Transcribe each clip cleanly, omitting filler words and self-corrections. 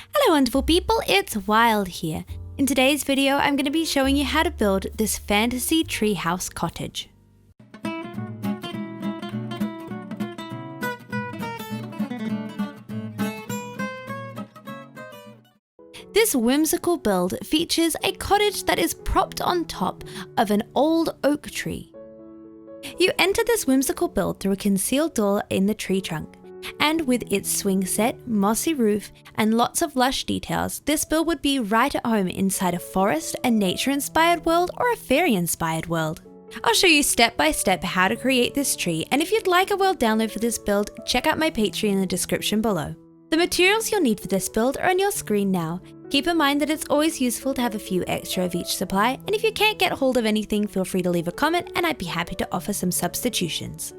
Hello wonderful people, it's Wild here. In today's video, I'm going to be showing you how to build this fantasy treehouse cottage. This whimsical build features a cottage that is propped on top of an old oak tree. You enter this whimsical build through a concealed door in the tree trunk. And with its swing set, mossy roof, and lots of lush details, this build would be right at home inside a forest, a nature-inspired world, or a fairy-inspired world. I'll show you step by step how to create this tree, and if you'd like a world download for this build, check out my Patreon in the description below. The materials you'll need for this build are on your screen now. Keep in mind that it's always useful to have a few extra of each supply, and if you can't get hold of anything, feel free to leave a comment and I'd be happy to offer some substitutions.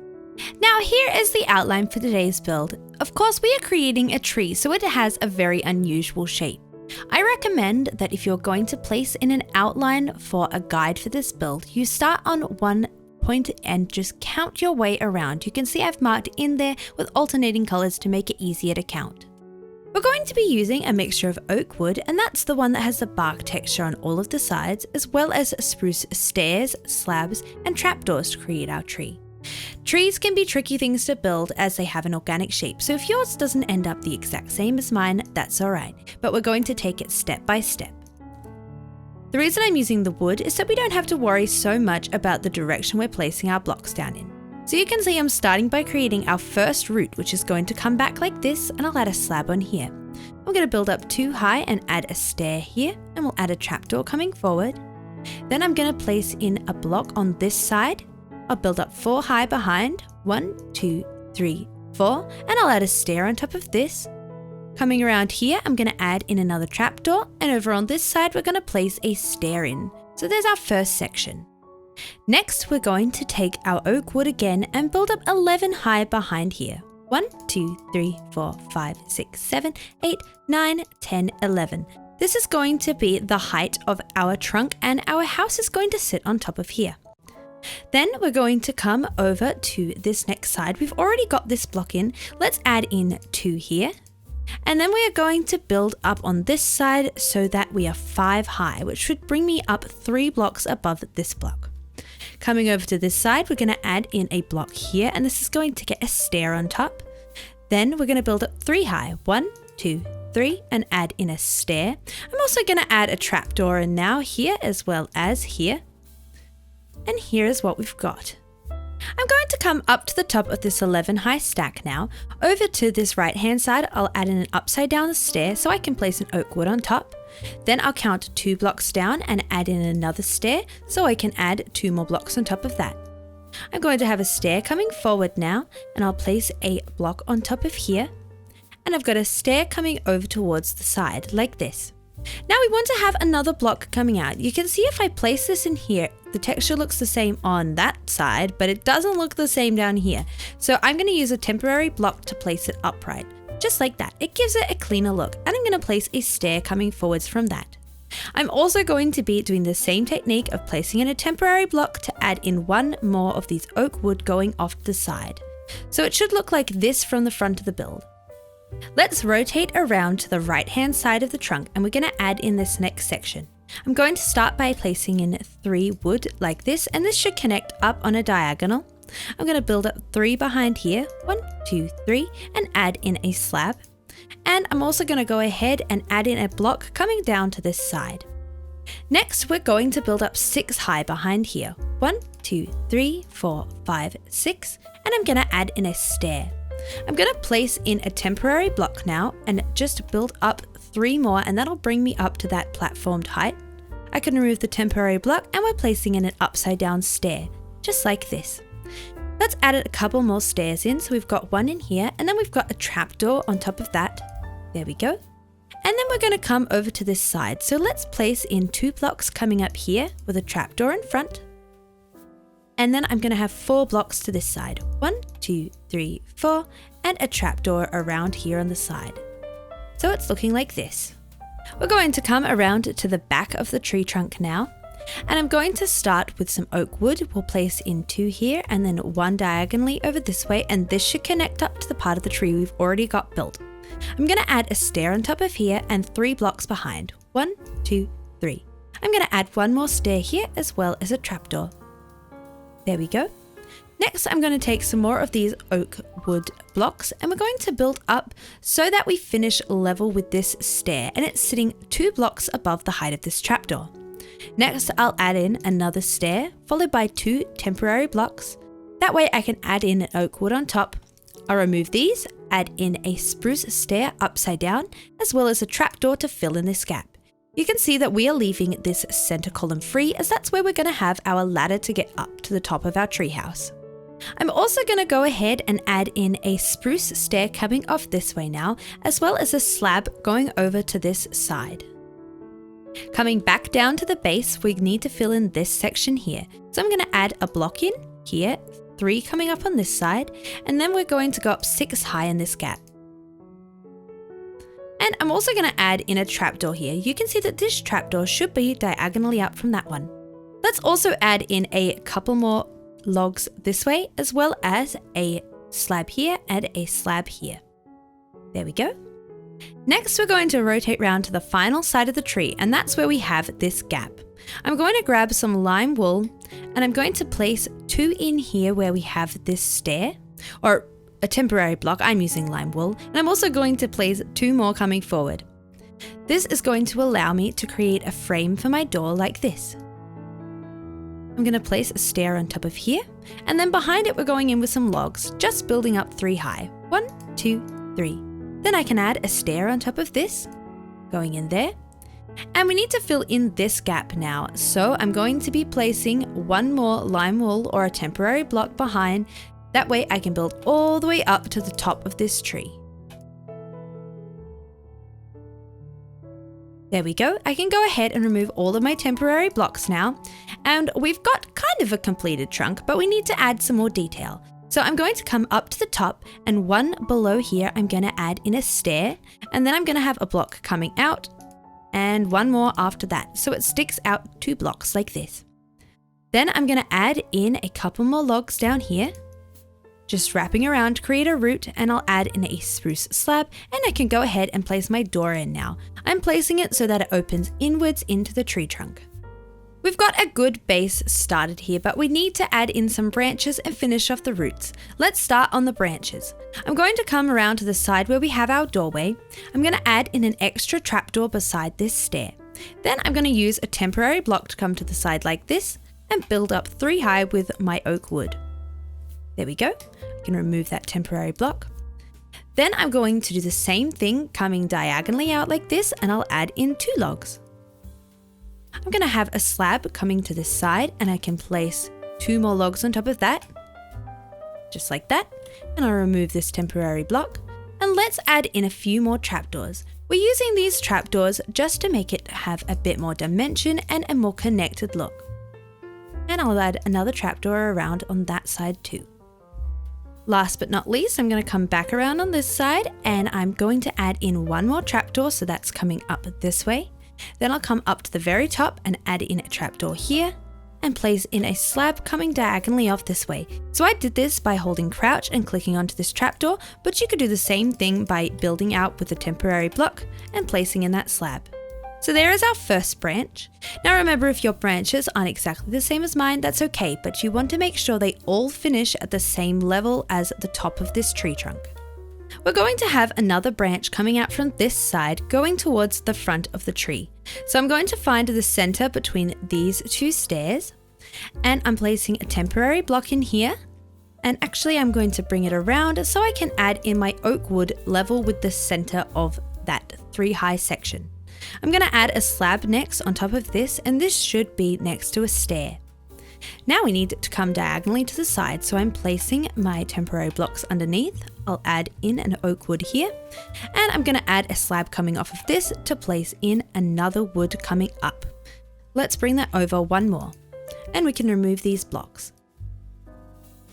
Now here is the outline for today's build. Of course, we are creating a tree, so it has a very unusual shape. I recommend that if you're going to place in an outline for a guide for this build, you start on one point and just count your way around. You can see I've marked in there with alternating colors to make it easier to count. We're going to be using a mixture of oak wood, and that's the one that has the bark texture on all of the sides, as well as spruce stairs, slabs, and trapdoors to create our tree. Trees can be tricky things to build as they have an organic shape, so if yours doesn't end up the exact same as mine, that's alright, but we're going to take it step by step. The reason I'm using the wood is so we don't have to worry so much about the direction we're placing our blocks down in. So you can see I'm starting by creating our first root, which is going to come back like this, and I'll add a slab on here. I'm going to build up 2 high and add a stair here, and we'll add a trapdoor coming forward. Then I'm going to place in a block on this side. I'll build up 4 high behind, 1, 2, 3, 4, and I'll add a stair on top of this. Coming around here, I'm going to add in another trapdoor, and over on this side, we're going to place a stair in. So there's our first section. Next, we're going to take our oak wood again and build up 11 high behind here. 1, 2, 3, 4, 5, 6, 7, 8, 9, 10, 11. This is going to be the height of our trunk, and our house is going to sit on top of here. Then we're going to come over to this next side. We've already got this block in. Let's add in 2 here. And then we are going to build up on this side so that we are 5 high, which should bring me up 3 blocks above this block. Coming over to this side, we're going to add in a block here, and this is going to get a stair on top. Then we're going to build up 3 high, 1, 2, 3, and add in a stair. I'm also going to add a trapdoor in now here as well as here. And here is what we've got. I'm going to come up to the top of this 11 high stack now. Over to this right hand side, I'll add in an upside down stair so I can place an oak wood on top. Then I'll count 2 blocks down and add in another stair so I can add 2 more blocks on top of that. I'm going to have a stair coming forward now, and I'll place a block on top of here. And I've got a stair coming over towards the side like this. Now we want to have another block coming out. You can see if I place this in here, the texture looks the same on that side, but it doesn't look the same down here. So I'm going to use a temporary block to place it upright. Just like that. It gives it a cleaner look, and I'm going to place a stair coming forwards from that. I'm also going to be doing the same technique of placing in a temporary block to add in 1 more of these oak wood going off to the side. So it should look like this from the front of the build. Let's rotate around to the right hand side of the trunk, and we're going to add in this next section. I'm going to start by placing in 3 wood like this, and this should connect up on a diagonal. I'm going to build up 3 behind here, 1, 2, 3, and add in a slab. And I'm also going to go ahead and add in a block coming down to this side. Next, we're going to build up 6 high behind here, 1, 2, 3, 4, 5, 6, and I'm going to add in a stair. I'm going to place in a temporary block now and just build up 3 more, and that'll bring me up to that platformed height. I can remove the temporary block, and we're placing in an upside down stair, just like this. Let's add a couple more stairs in, so we've got 1 in here, and then we've got a trapdoor on top of that. There we go. And then we're going to come over to this side, so let's place in 2 blocks coming up here with a trapdoor in front. And then I'm going to have 4 blocks to this side. 1, 2, 3, 4, and a trapdoor around here on the side. So it's looking like this. We're going to come around to the back of the tree trunk now, and I'm going to start with some oak wood. We'll place in 2 here and then 1 diagonally over this way, and this should connect up to the part of the tree we've already got built. I'm going to add a stair on top of here and 3 blocks behind. 1, 2, 3. I'm going to add one more stair here as well as a trapdoor. There we go. Next, I'm going to take some more of these oak wood blocks and we're going to build up so that we finish level with this stair and it's sitting 2 blocks above the height of this trapdoor. Next, I'll add in another stair followed by 2 temporary blocks. That way I can add in an oak wood on top. I'll remove these, add in a spruce stair upside down as well as a trapdoor to fill in this gap. You can see that we are leaving this center column free as that's where we're going to have our ladder to get up to the top of our treehouse. I'm also going to go ahead and add in a spruce stair coming off this way now, as well as a slab going over to this side. Coming back down to the base, we need to fill in this section here. So I'm going to add a block in here, 3 coming up on this side, and then we're going to go up 6 high in this gap. And I'm also going to add in a trapdoor here. You can see that this trapdoor should be diagonally up from that one. Let's also add in a couple more logs this way, as well as a slab here and a slab here. There we go. Next, we're going to rotate round to the final side of the tree, and that's where we have this gap. I'm going to grab some lime wool and I'm going to place 2 in here where we have this stair, or a temporary block. I'm using lime wool, and I'm also going to place 2 more coming forward. This is going to allow me to create a frame for my door like this. I'm going to place a stair on top of here, and then behind it we're going in with some logs, just building up 3 high. 1, 2, 3. Then I can add a stair on top of this, going in there. And we need to fill in this gap now, so I'm going to be placing 1 more lime wool or a temporary block behind. That way I can build all the way up to the top of this tree. There we go. I can go ahead and remove all of my temporary blocks now. And we've got kind of a completed trunk, but we need to add some more detail. So I'm going to come up to the top, and 1 below here I'm going to add in a stair, and then I'm going to have a block coming out and 1 more after that. So it sticks out 2 blocks like this. Then I'm going to add in a couple more logs down here, just wrapping around to create a root, and I'll add in a spruce slab, and I can go ahead and place my door in now. I'm placing it so that it opens inwards into the tree trunk. We've got a good base started here, but we need to add in some branches and finish off the roots. Let's start on the branches. I'm going to come around to the side where we have our doorway. I'm going to add in an extra trapdoor beside this stair. Then I'm going to use a temporary block to come to the side like this and build up 3 high with my oak wood. There we go. I can remove that temporary block. Then I'm going to do the same thing, coming diagonally out like this, and I'll add in 2 logs. I'm going to have a slab coming to this side, and I can place 2 more logs on top of that, just like that. And I'll remove this temporary block, and let's add in a few more trapdoors. We're using these trapdoors just to make it have a bit more dimension and a more connected look. And I'll add another trapdoor around on that side too. Last but not least, I'm going to come back around on this side, and I'm going to add in 1 more trapdoor, so that's coming up this way. Then I'll come up to the very top and add in a trapdoor here, and place in a slab coming diagonally off this way. So I did this by holding crouch and clicking onto this trapdoor, but you could do the same thing by building out with a temporary block and placing in that slab. So there is our first branch. Now remember, if your branches aren't exactly the same as mine, that's okay, but you want to make sure they all finish at the same level as the top of this tree trunk. We're going to have another branch coming out from this side, going towards the front of the tree. So I'm going to find the center between these 2 stairs, and I'm placing a temporary block in here. And actually I'm going to bring it around so I can add in my oak wood level with the center of that 3 high section. I'm going to add a slab next on top of this, and this should be next to a stair. Now we need to come diagonally to the side, so I'm placing my temporary blocks underneath. I'll add in an oak wood here, and I'm going to add a slab coming off of this to place in another wood coming up. Let's bring that over 1 more, and we can remove these blocks.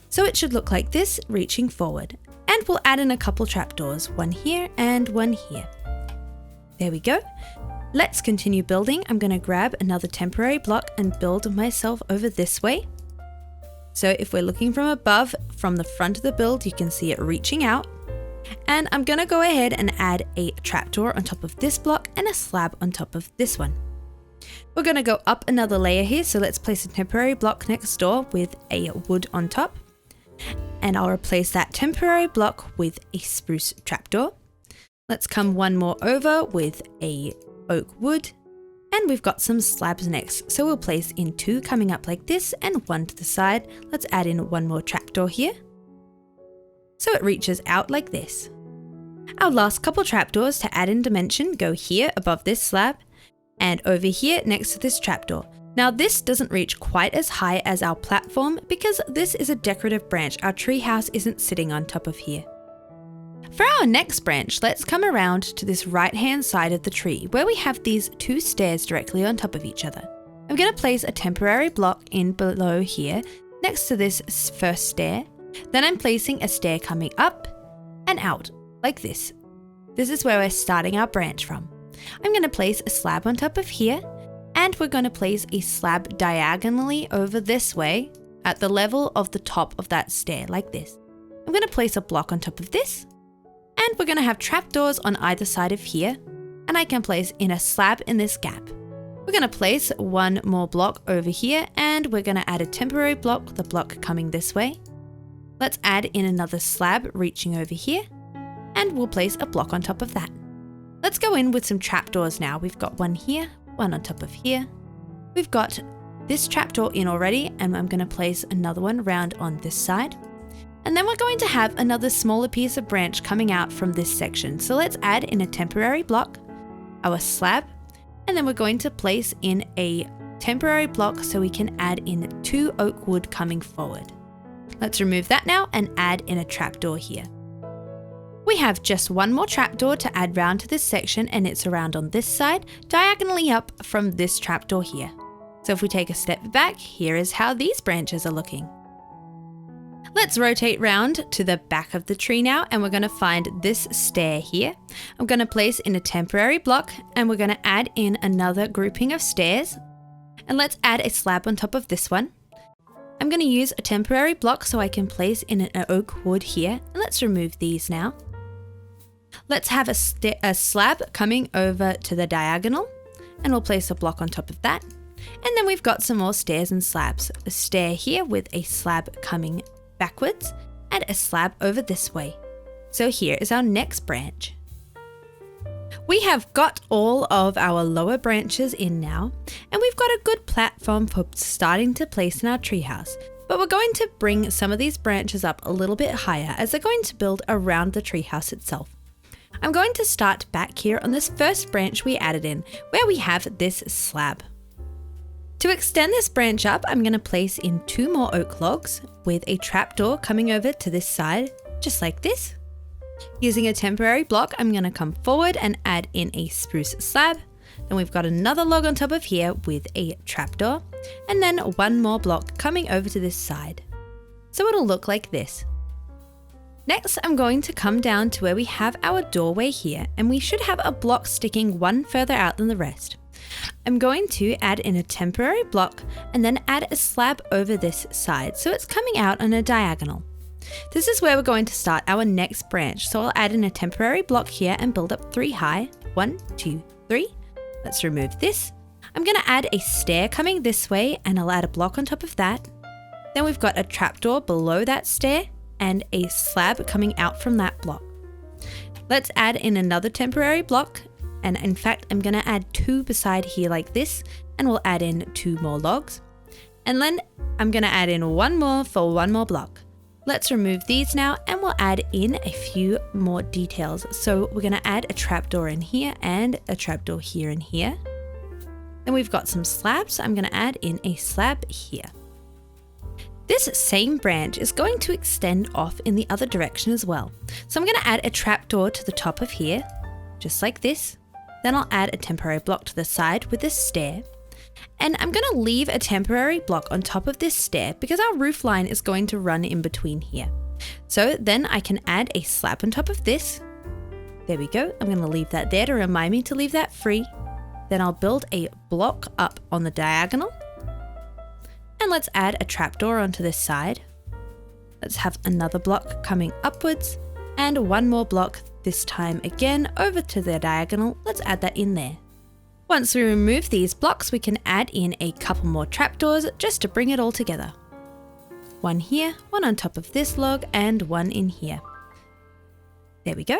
So it should look like this, reaching forward, and we'll add in a couple trapdoors, 1 here and 1 here. There we go. Let's continue building. I'm going to grab another temporary block and build myself over this way. So if we're looking from above, from the front of the build, you can see it reaching out. And I'm gonna go ahead and add a trapdoor on top of this block and a slab on top of this one. We're gonna go up another layer here, so let's place a temporary block next door with a wood on top. And I'll replace that temporary block with a spruce trapdoor. Let's come one more over with a oak wood. And we've got some slabs next, so we'll place in 2 coming up like this and 1 to the side. Let's add in 1 more trapdoor here, so it reaches out like this. Our last couple trapdoors to add in dimension go here above this slab and over here next to this trapdoor. Now this doesn't reach quite as high as our platform because this is a decorative branch. Our treehouse isn't sitting on top of here. For our next branch, let's come around to this right-hand side of the tree where we have these 2 stairs directly on top of each other. I'm going to place a temporary block in below here next to this first stair. Then I'm placing a stair coming up and out like this. This is where we're starting our branch from. I'm going to place a slab on top of here, and we're going to place a slab diagonally over this way at the level of the top of that stair like this. I'm going to place a block on top of this, and we're going to have trapdoors on either side of here, and I can place in a slab in this gap. We're going to place 1 more block over here, and we're going to add a temporary block, the block coming this way. Let's add in another slab reaching over here, and we'll place a block on top of that. Let's go in with some trapdoors now. We've got 1 here, 1 on top of here. We've got this trapdoor in already, and I'm going to place another one round on this side. And then we're going to have another smaller piece of branch coming out from this section. So let's add in a temporary block, our slab, and then we're going to place in a temporary block so we can add in 2 oak wood coming forward. Let's remove that now and add in a trapdoor here. We have just 1 more trapdoor to add round to this section, and it's around on this side, diagonally up from this trapdoor here. So if we take a step back, here is how these branches are looking. Let's rotate round to the back of the tree now, and we're going to find this stair here. I'm going to place in a temporary block, and we're going to add in another grouping of stairs. And let's add a slab on top of this one. I'm going to use a temporary block so I can place in an oak wood here, and let's remove these now. Let's have a slab coming over to the diagonal, and we'll place a block on top of that. And then we've got some more stairs and slabs. A stair here with a slab coming backwards and a slab over this way. So here is our next branch. We have got all of our lower branches in now, and we've got a good platform for starting to place in our treehouse. But we're going to bring some of these branches up a little bit higher as they're going to build around the treehouse itself. I'm going to start back here on this first branch we added in, where we have this slab. To extend this branch up, I'm going to place in 2 more oak logs with a trapdoor coming over to this side, just like this. Using a temporary block, I'm going to come forward and add in a spruce slab. Then we've got another log on top of here with a trapdoor, and then 1 more block coming over to this side. So it'll look like this. Next, I'm going to come down to where we have our doorway here, and we should have a block sticking 1 further out than the rest. I'm going to add in a temporary block and then add a slab over this side so it's coming out on a diagonal. This is where we're going to start our next branch, so I'll add in a temporary block here and build up 3 high. 1, 2, 3. Let's remove this. I'm going to add a stair coming this way, and I'll add a block on top of that. Then we've got a trapdoor below that stair and a slab coming out from that block. Let's add in another temporary block, and in fact I'm going to add 2 beside here like this, and we'll add in 2 more logs. And then I'm going to add in 1 more for 1 more block. Let's remove these now, and we'll add in a few more details. So we're going to add a trapdoor in here and a trapdoor here and here. Then we've got some slabs, so I'm going to add in a slab here. This same branch is going to extend off in the other direction as well. So I'm going to add a trapdoor to the top of here, just like this. Then I'll add a temporary block to the side with this stair. And I'm going to leave a temporary block on top of this stair because our roof line is going to run in between here. So then I can add a slab on top of this. There we go. I'm going to leave that there to remind me to leave that free. Then I'll build a block up on the diagonal. And let's add a trapdoor onto this side. Let's have another block coming upwards. and one more block, this time again over to the diagonal. Let's add that in there. Once we remove these blocks, we can add in a couple more trapdoors just to bring it all together. One here, one on top of this log, and one in here. There we go.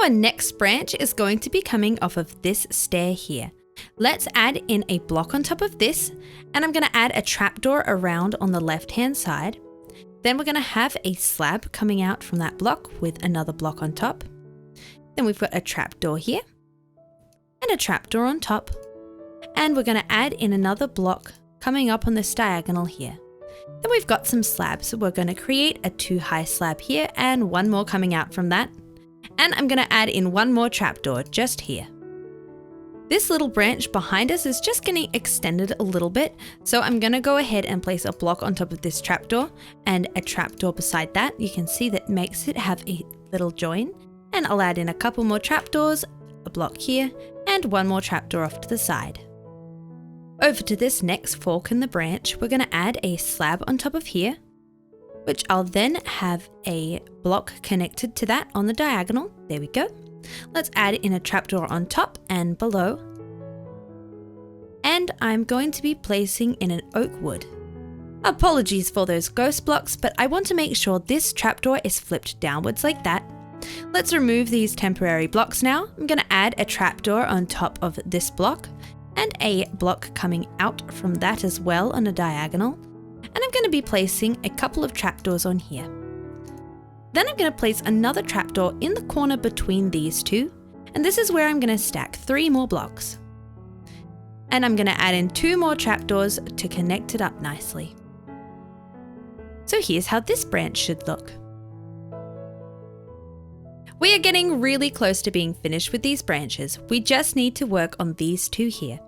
Our next branch is going to be coming off of this stair here. Let's add in a block on top of this, and I'm going to add a trapdoor around on the left-hand side. Then we're going to have a slab coming out from that block with another block on top. Then we've got a trapdoor here and a trapdoor on top. And we're going to add in another block coming up on this diagonal here. Then we've got some slabs. So we're going to create a 2-high slab here and one more coming out from that. And I'm going to add in one more trapdoor just here. This little branch behind us is just getting extended a little bit, so I'm going to go ahead and place a block on top of this trapdoor and a trapdoor beside that. You can see that makes it have a little join, and I'll add in a couple more trapdoors, a block here, and one more trapdoor off to the side. Over to this next fork in the branch, we're going to add a slab on top of here, which I'll then have a block connected to that on the diagonal. There we go. Let's add in a trapdoor on top and below. And I'm going to be placing in an oak wood. Apologies for those ghost blocks, but I want to make sure this trapdoor is flipped downwards like that. Let's remove these temporary blocks now. I'm going to add a trapdoor on top of this block and a block coming out from that as well on a diagonal. And I'm going to be placing a couple of trapdoors on here. Then I'm going to place another trapdoor in the corner between these two, and this is where I'm going to stack 3 more blocks. And I'm going to add in 2 more trapdoors to connect it up nicely. So here's how this branch should look. We are getting really close to being finished with these branches. We just need to work on these 2 here.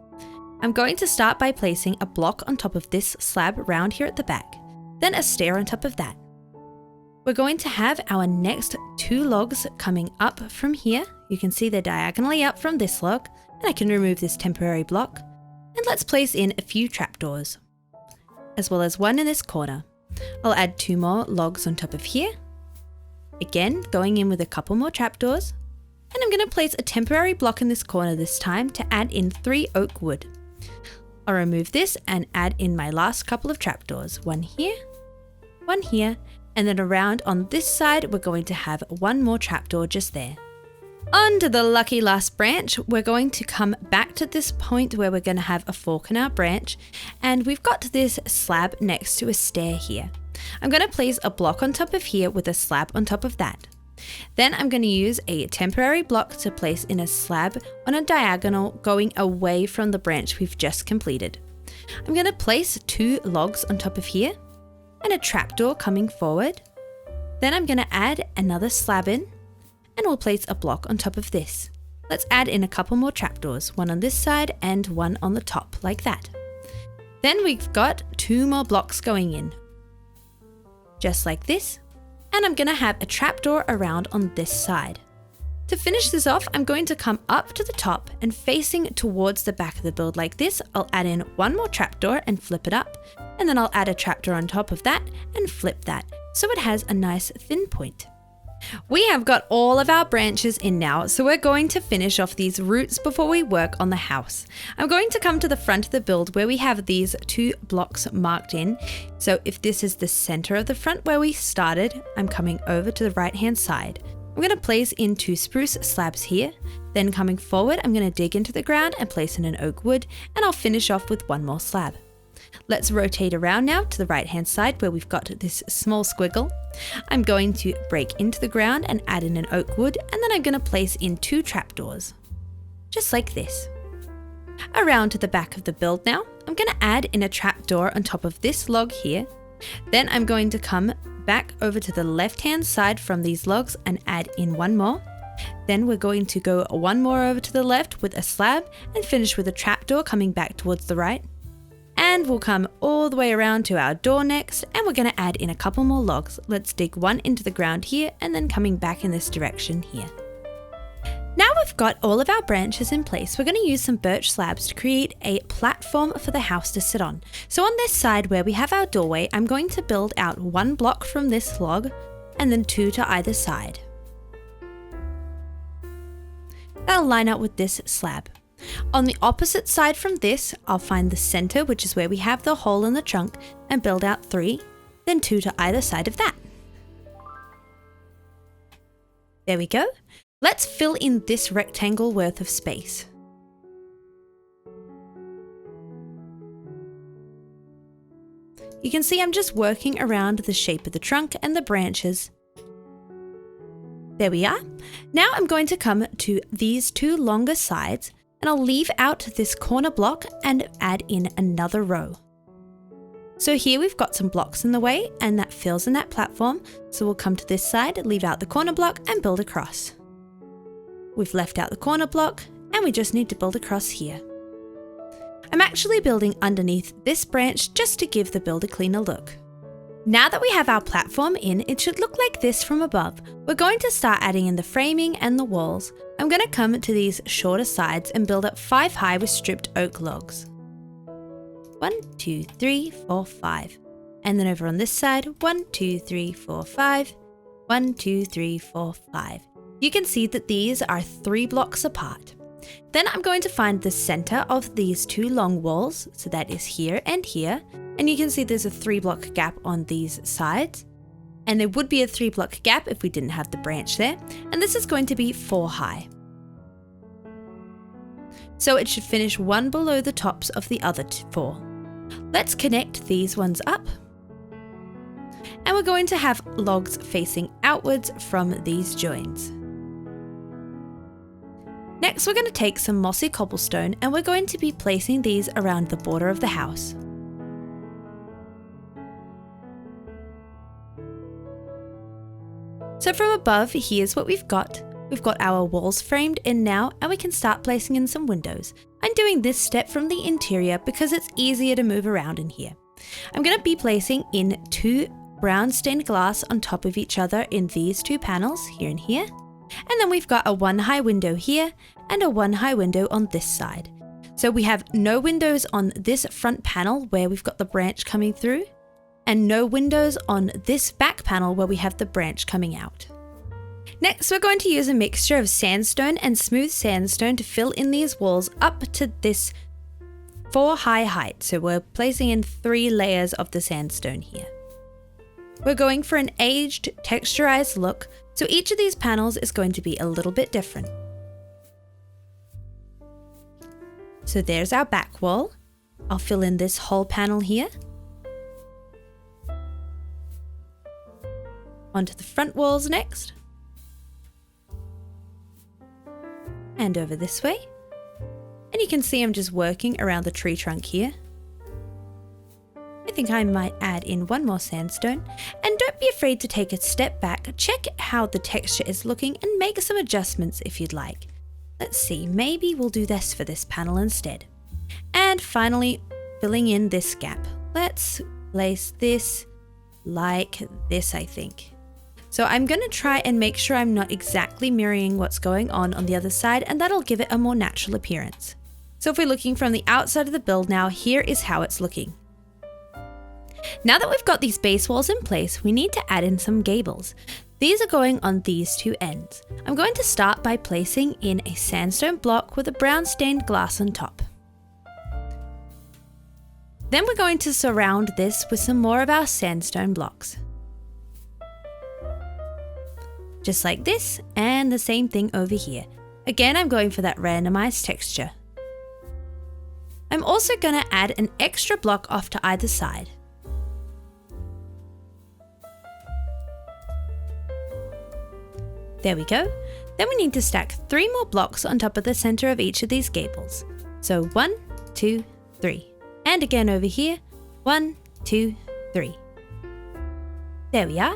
I'm going to start by placing a block on top of this slab round here at the back, then a stair on top of that. We're going to have our next 2 logs coming up from here. You can see they're diagonally up from this log, and I can remove this temporary block. And let's place in a few trapdoors, as well as one in this corner. I'll add 2 more logs on top of here. Again, going in with a couple more trapdoors. And I'm going to place a temporary block in this corner this time to add in 3 oak wood. I'll remove this and add in my last couple of trapdoors. One here, and then around on this side, we're going to have 1 more trapdoor just there. On to the lucky last branch. We're going to come back to this point where we're going to have a fork in our branch, and we've got this slab next to a stair here. I'm going to place a block on top of here with a slab on top of that. Then I'm going to use a temporary block to place in a slab on a diagonal going away from the branch we've just completed. I'm going to place 2 logs on top of here and a trapdoor coming forward. Then I'm going to add another slab in, and we'll place a block on top of this. Let's add in a couple more trapdoors, one on this side and one on the top, like that. Then we've got 2 more blocks going in, just like this, and I'm going to have a trapdoor around on this side. To finish this off, I'm going to come up to the top and facing towards the back of the build like this, I'll add in 1 more trapdoor and flip it up, and then I'll add a trapdoor on top of that and flip that, so it has a nice thin point. We have got all of our branches in now, so we're going to finish off these roots before we work on the house. I'm going to come to the front of the build where we have these 2 blocks marked in. So if this is the center of the front where we started, I'm coming over to the right hand side. I'm going to place in 2 spruce slabs here. Then coming forward, I'm going to dig into the ground and place in an oak wood, and I'll finish off with 1 more slab. Let's rotate around now to the right hand side where we've got this small squiggle. I'm going to break into the ground and add in an oak wood, and then I'm going to place in 2 trapdoors, just like this. Around to the back of the build now, I'm going to add in a trapdoor on top of this log here. Then I'm going to come back over to the left hand side from these logs and add in 1 more. Then we're going to go 1 more over to the left with a slab and finish with a trapdoor coming back towards the right. And we'll come all the way around to our door next, and we're going to add in a couple more logs. Let's dig 1 into the ground here and then coming back in this direction here. Now we've got all of our branches in place, we're going to use some birch slabs to create a platform for the house to sit on. So on this side where we have our doorway, I'm going to build out 1 block from this log, and then 2 to either side. That'll line up with this slab. On the opposite side from this, I'll find the center, which is where we have the hole in the trunk, and build out 3, then 2 to either side of that. There we go. Let's fill in this rectangle worth of space. You can see I'm just working around the shape of the trunk and the branches. There we are. Now I'm going to come to these 2 longer sides, and I'll leave out this corner block and add in another row. So here we've got some blocks in the way, and that fills in that platform. So we'll come to this side, leave out the corner block and build across. We've left out the corner block, and we just need to build across here. I'm actually building underneath this branch just to give the build a cleaner look. Now that we have our platform in, it should look like this from above. We're going to start adding in the framing and the walls. I'm going to come to these shorter sides and build up 5 high with stripped oak logs. 1, 2, 3, 4, 5. And then over on this side, 1, 2, 3, 4, 5. 1, 2, 3, 4, 5. You can see that these are 3 blocks apart. Then I'm going to find the center of these 2 long walls, so that is here and here, and you can see there's a 3 block gap on these sides, and there would be a 3 block gap if we didn't have the branch there, and this is going to be 4 high. So it should finish 1 below the tops of the other 4. Let's connect these ones up, and we're going to have logs facing outwards from these joins. Next, we're going to take some mossy cobblestone and we're going to be placing these around the border of the house. So from above, here's what we've got. We've got our walls framed in now, and we can start placing in some windows. I'm doing this step from the interior because it's easier to move around in here. I'm going to be placing in 2 brown stained glass on top of each other in these 2 panels, here and here. And then we've got a 1 high window here and a 1 high window on this side. So we have no windows on this front panel where we've got the branch coming through, and no windows on this back panel where we have the branch coming out. Next, we're going to use a mixture of sandstone and smooth sandstone to fill in these walls up to this 4 high height. So we're placing in 3 layers of the sandstone here. We're going for an aged, texturized look, so each of these panels is going to be a little bit different. So there's our back wall. I'll fill in this whole panel here. Onto the front walls next. And over this way. And you can see I'm just working around the tree trunk here. I think I might add in 1 more sandstone, and don't be afraid to take a step back, check how the texture is looking and make some adjustments if you'd like. Let's see, maybe we'll do this for this panel instead. And finally, filling in this gap. Let's place this like this, I think. So I'm going to try and make sure I'm not exactly mirroring what's going on the other side, and that'll give it a more natural appearance. So if we're looking from the outside of the build now, here is how it's looking. Now that we've got these base walls in place, we need to add in some gables. These are going on these 2 ends. I'm going to start by placing in a sandstone block with a brown stained glass on top. Then we're going to surround this with some more of our sandstone blocks. Just like this, and the same thing over here. Again, I'm going for that randomized texture. I'm also going to add an extra block off to either side. There we go. Then we need to stack 3 more blocks on top of the center of each of these gables. So 1, 2, 3. And again over here, 1, 2, 3. There we are.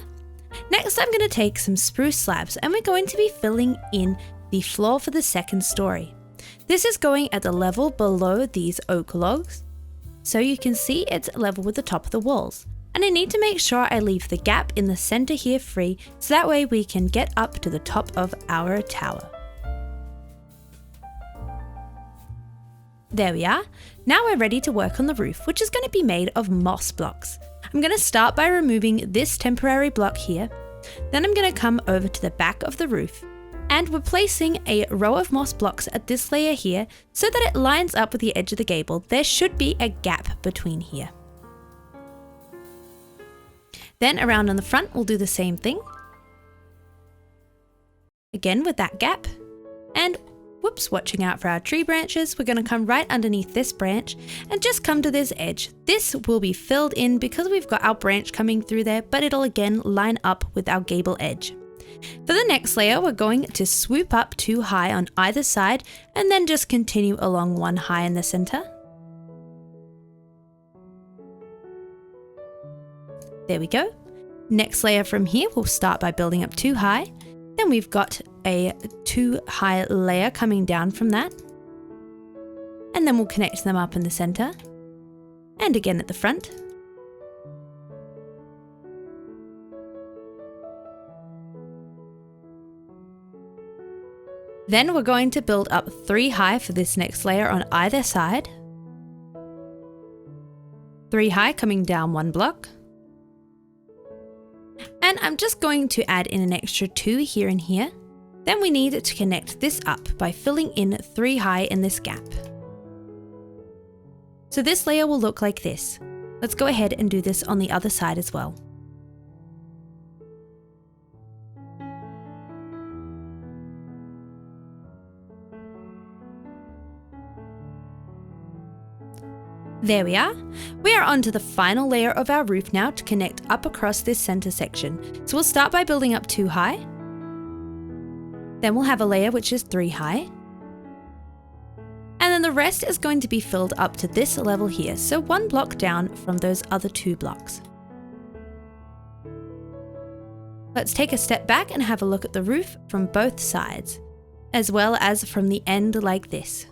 Next, I'm going to take some spruce slabs and we're going to be filling in the floor for the second story. This is going at the level below these oak logs, so you can see it's level with the top of the walls. And I need to make sure I leave the gap in the center here free, so that way we can get up to the top of our tower. There we are. Now we're ready to work on the roof, which is going to be made of moss blocks. I'm going to start by removing this temporary block here, Then I'm going to come over to the back of the roof, and we're placing a row of moss blocks at this layer here so that it lines up with the edge of the gable. There should be a gap between here. Then around on the front, we'll do the same thing. Again with that gap. And whoops, watching out for our tree branches, we're going to come right underneath this branch and just come to this edge. This will be filled in because we've got our branch coming through there, but it'll again line up with our gable edge. For the next layer, we're going to swoop up 2 high on either side and then just continue along 1 high in the center. There we go. Next layer from here, we'll start by building up 2 high. Then we've got a 2 high layer coming down from that. And then we'll connect them up in the center. And again at the front. Then we're going to build up 3 high for this next layer on either side. 3 high coming down 1 block. And I'm just going to add in an extra 2 here and here. Then we need to connect this up by filling in 3 high in this gap. So this layer will look like this. Let's go ahead and do this on the other side as well. There we are. We are onto the final layer of our roof now to connect up across this center section. So we'll start by building up 2 high. Then we'll have a layer which is 3 high. And then the rest is going to be filled up to this level here. So 1 block down from those other 2 blocks. Let's take a step back and have a look at the roof from both sides, as well as from the end like this.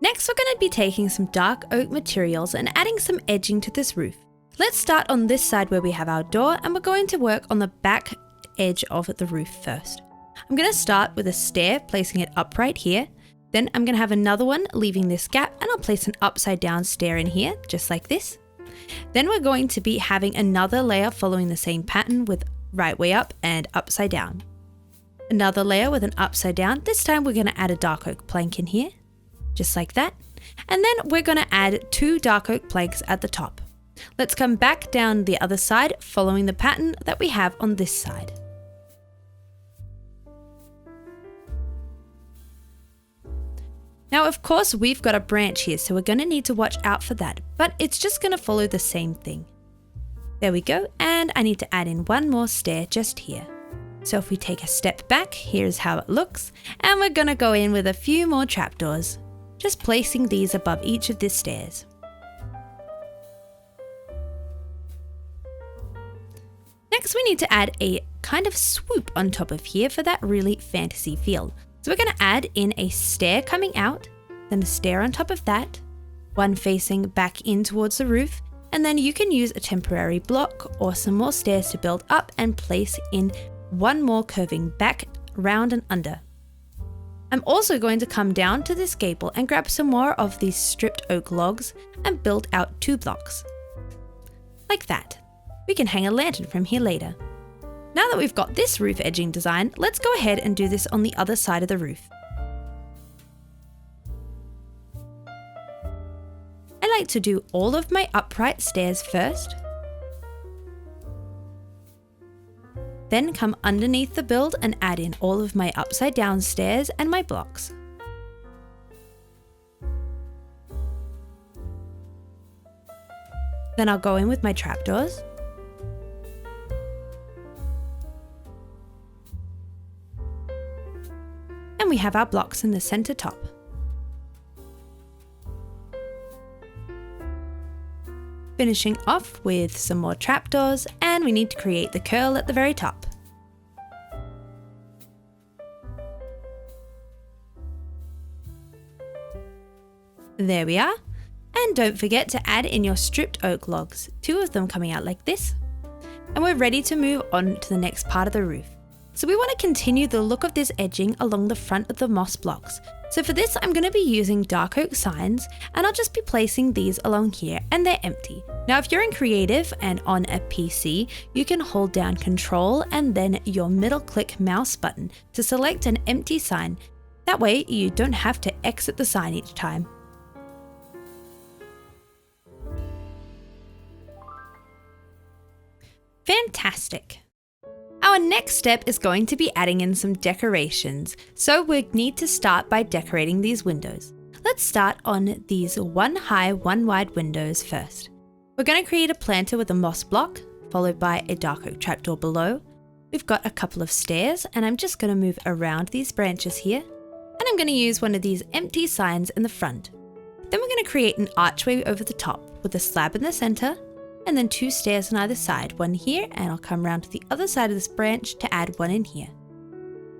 Next, we're going to be taking some dark oak materials and adding some edging to this roof. Let's start on this side where we have our door, and we're going to work on the back edge of the roof first. I'm going to start with a stair, placing it upright here. Then I'm going to have another one leaving this gap, and I'll place an upside down stair in here, just like this. Then we're going to be having another layer following the same pattern with right way up and upside down. Another layer with an upside down. This time we're going to add a dark oak plank in here. Just like that. And then we're going to add 2 dark oak planks at the top. Let's come back down the other side following the pattern that we have on this side. Now of course we've got a branch here, so we're going to need to watch out for that, but it's just going to follow the same thing. There we go, and I need to add in 1 more stair just here. So if we take a step back, here's how it looks, and we're going to go in with a few more trapdoors. Just placing these above each of the stairs. Next, we need to add a kind of swoop on top of here for that really fantasy feel. So we're going to add in a stair coming out, then a stair on top of that, 1 facing back in towards the roof, and then you can use a temporary block or some more stairs to build up and place in 1 more curving back, round and under. I'm also going to come down to this gable and grab some more of these stripped oak logs and build out 2 blocks. Like that. We can hang a lantern from here later. Now that we've got this roof edging design, let's go ahead and do this on the other side of the roof. I like to do all of my upright stairs first. Then come underneath the build and add in all of my upside down stairs and my blocks. Then I'll go in with my trapdoors. And we have our blocks in the center top. Finishing off with some more trapdoors, and we need to create the curl at the very top. There we are. And don't forget to add in your stripped oak logs, 2 of them coming out like this. And we're ready to move on to the next part of the roof. So we want to continue the look of this edging along the front of the moss blocks. So for this, I'm going to be using dark oak signs, and I'll just be placing these along here, and they're empty. Now, if you're in Creative and on a PC, you can hold down Control and then your middle click mouse button to select an empty sign. That way you don't have to exit the sign each time. Fantastic. Our next step is going to be adding in some decorations, so we need to start by decorating these windows. Let's start on these 1 high, 1 wide windows first. We're going to create a planter with a moss block, followed by a dark oak trapdoor below. We've got a couple of stairs, and I'm just going to move around these branches here, and I'm going to use one of these empty signs in the front. Then we're going to create an archway over the top with a slab in the center, and then 2 stairs on either side, one here, and I'll come around to the other side of this branch to add one in here.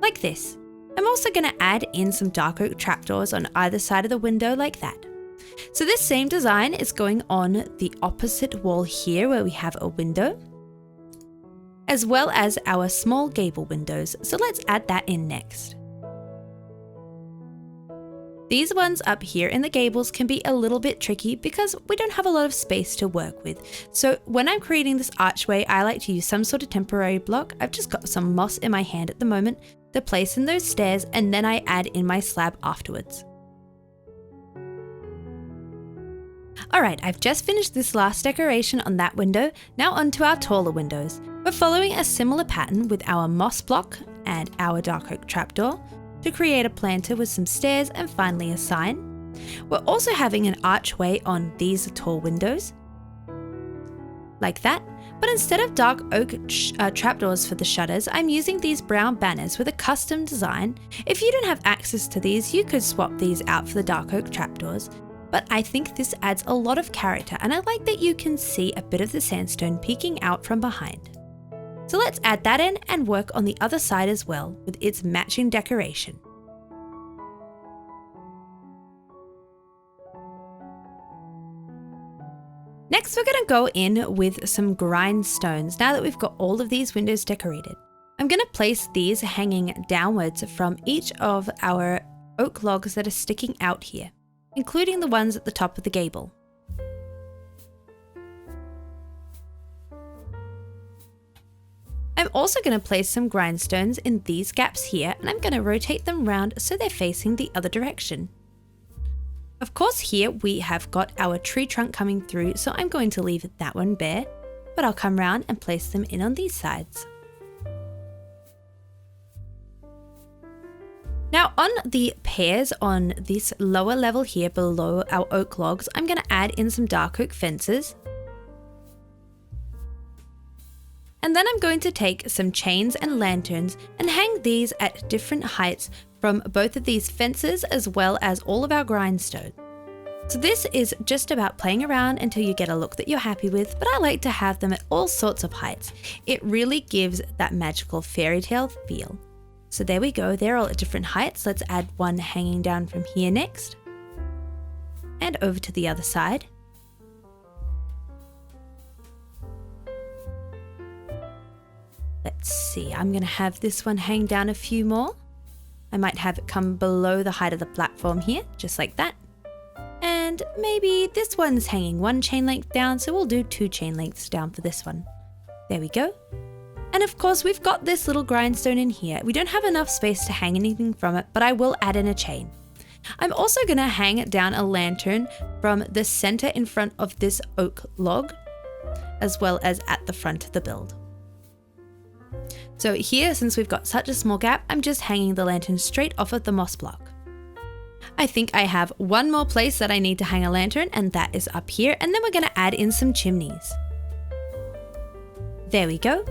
Like this. I'm also going to add in some dark oak trapdoors on either side of the window like that. So this same design is going on the opposite wall here where we have a window, as well as our small gable windows. So let's add that in next. These ones up here in the gables can be a little bit tricky because we don't have a lot of space to work with. So when I'm creating this archway, I like to use some sort of temporary block. I've just got some moss in my hand at the moment to place in those stairs, and then I add in my slab afterwards. Alright, I've just finished this last decoration on that window. Now onto our taller windows. We're following a similar pattern with our moss block and our dark oak trapdoor to create a planter with some stairs and finally a sign. We're also having an archway on these tall windows, like that, but instead of dark oak trapdoors for the shutters, I'm using these brown banners with a custom design. If you don't have access to these, you could swap these out for the dark oak trapdoors, but I think this adds a lot of character, and I like that you can see a bit of the sandstone peeking out from behind. So let's add that in and work on the other side as well with its matching decoration. Next, we're going to go in with some grindstones now that we've got all of these windows decorated. I'm going to place these hanging downwards from each of our oak logs that are sticking out here, including the ones at the top of the gable. I'm also going to place some grindstones in these gaps here, and I'm going to rotate them around so they're facing the other direction. Of course, here we have got our tree trunk coming through, so I'm going to leave that one bare, but I'll come around and place them in on these sides. Now on the pears on this lower level here below our oak logs, I'm going to add in some dark oak fences. And then I'm going to take some chains and lanterns and hang these at different heights from both of these fences as well as all of our grindstone. So this is just about playing around until you get a look that you're happy with, but I like to have them at all sorts of heights. It really gives that magical fairy tale feel. So there we go, they're all at different heights. Let's add one hanging down from here next. And over to the other side. Let's see, I'm going to have this one hang down a few more. I might have it come below the height of the platform here, just like that. And maybe this one's hanging 1 chain length down, so we'll do 2 chain lengths down for this one. There we go. And of course, we've got this little grindstone in here. We don't have enough space to hang anything from it, but I will add in a chain. I'm also going to hang down a lantern from the center in front of this oak log, as well as at the front of the build. So here, since we've got such a small gap, I'm just hanging the lantern straight off of the moss block. I think I have one more place that I need to hang a lantern, and that is up here, and then we're going to add in some chimneys. There we go.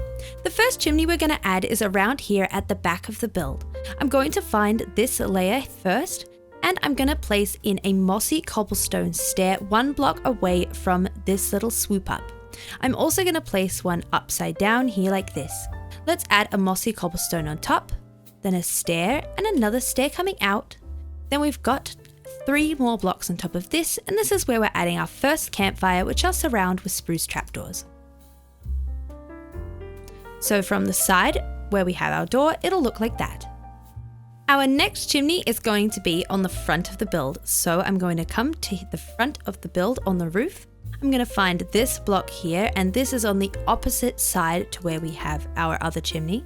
The first chimney we're going to add is around here at the back of the build. I'm going to find this layer first, and I'm going to place in a mossy cobblestone stair 1 block away from this little swoop up. I'm also going to place one upside down here like this. Let's add a mossy cobblestone on top, then a stair and another stair coming out. Then we've got 3 more blocks on top of this, and this is where we're adding our first campfire, which I'll surround with spruce trapdoors. So from the side, where we have our door, it'll look like that. Our next chimney is going to be on the front of the build. So I'm going to come to the front of the build on the roof. I'm going to find this block here, and this is on the opposite side to where we have our other chimney.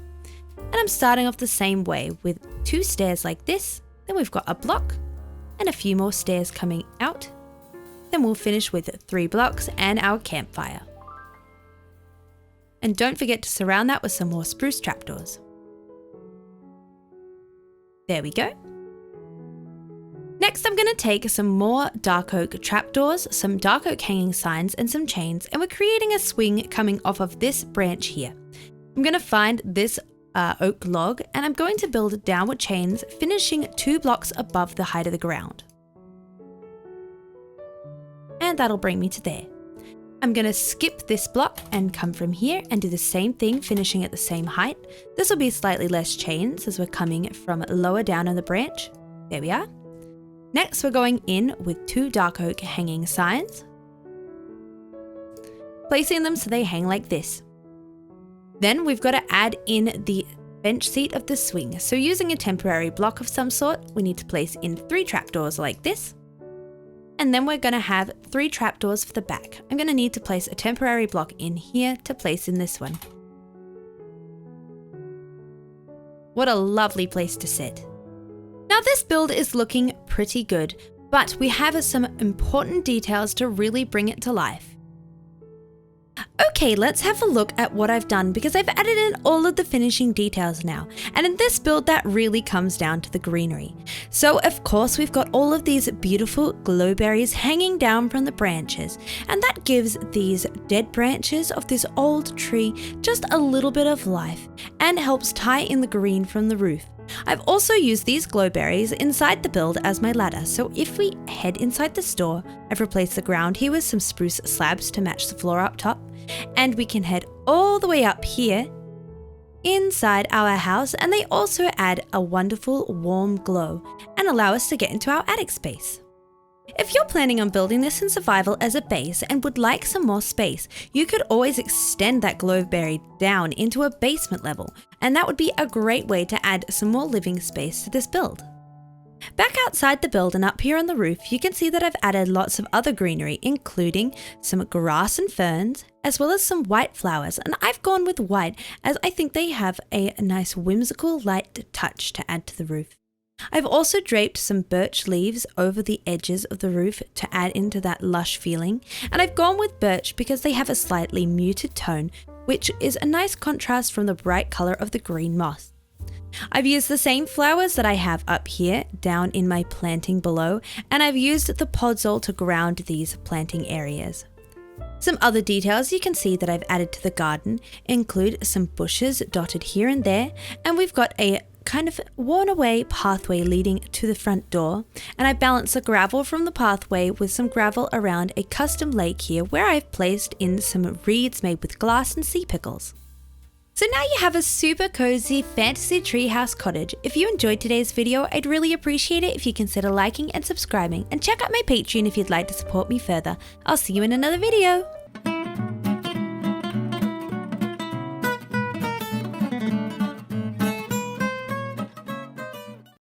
And I'm starting off the same way with 2 stairs like this. Then we've got a block and a few more stairs coming out. Then we'll finish with 3 blocks and our campfire. And don't forget to surround that with some more spruce trapdoors. There we go. Next, I'm going to take some more dark oak trapdoors, some dark oak hanging signs, and some chains, and we're creating a swing coming off of this branch here. I'm going to find this oak log, and I'm going to build downward chains, finishing 2 blocks above the height of the ground. And that'll bring me to there. I'm going to skip this block and come from here and do the same thing, finishing at the same height. This will be slightly less chains as we're coming from lower down on the branch. There we are. Next, we're going in with 2 dark oak hanging signs, placing them so they hang like this. Then we've got to add in the bench seat of the swing. So using a temporary block of some sort, we need to place in 3 trapdoors like this. And then we're going to have 3 trapdoors for the back. I'm going to need to place a temporary block in here to place in this one. What a lovely place to sit. Now this build is looking pretty good, but we have some important details to really bring it to life. Okay, let's have a look at what I've done because I've added in all of the finishing details now. And in this build, that really comes down to the greenery. So of course, we've got all of these beautiful glowberries hanging down from the branches. And that gives these dead branches of this old tree just a little bit of life and helps tie in the green from the roof. I've also used these glowberries inside the build as my ladder, so if we head inside the store, I've replaced the ground here with some spruce slabs to match the floor up top, and we can head all the way up here inside our house, and they also add a wonderful warm glow and allow us to get into our attic space. If you're planning on building this in survival as a base and would like some more space, you could always extend that glowberry down into a basement level, and that would be a great way to add some more living space to this build. Back outside the build and up here on the roof, you can see that I've added lots of other greenery, including some grass and ferns, as well as some white flowers, and I've gone with white as I think they have a nice whimsical light touch to add to the roof. I've also draped some birch leaves over the edges of the roof to add into that lush feeling, and I've gone with birch because they have a slightly muted tone, which is a nice contrast from the bright color of the green moss. I've used the same flowers that I have up here down in my planting below, and I've used the podzol to ground these planting areas. Some other details you can see that I've added to the garden include some bushes dotted here and there, and we've got a kind of worn away pathway leading to the front door, and I balance the gravel from the pathway with some gravel around a custom lake here where I've placed in some reeds made with glass and sea pickles. So now you have a super cozy fantasy treehouse cottage. If you enjoyed today's video, I'd really appreciate it if you consider liking and subscribing, and check out my Patreon if you'd like to support me further. I'll see you in another video.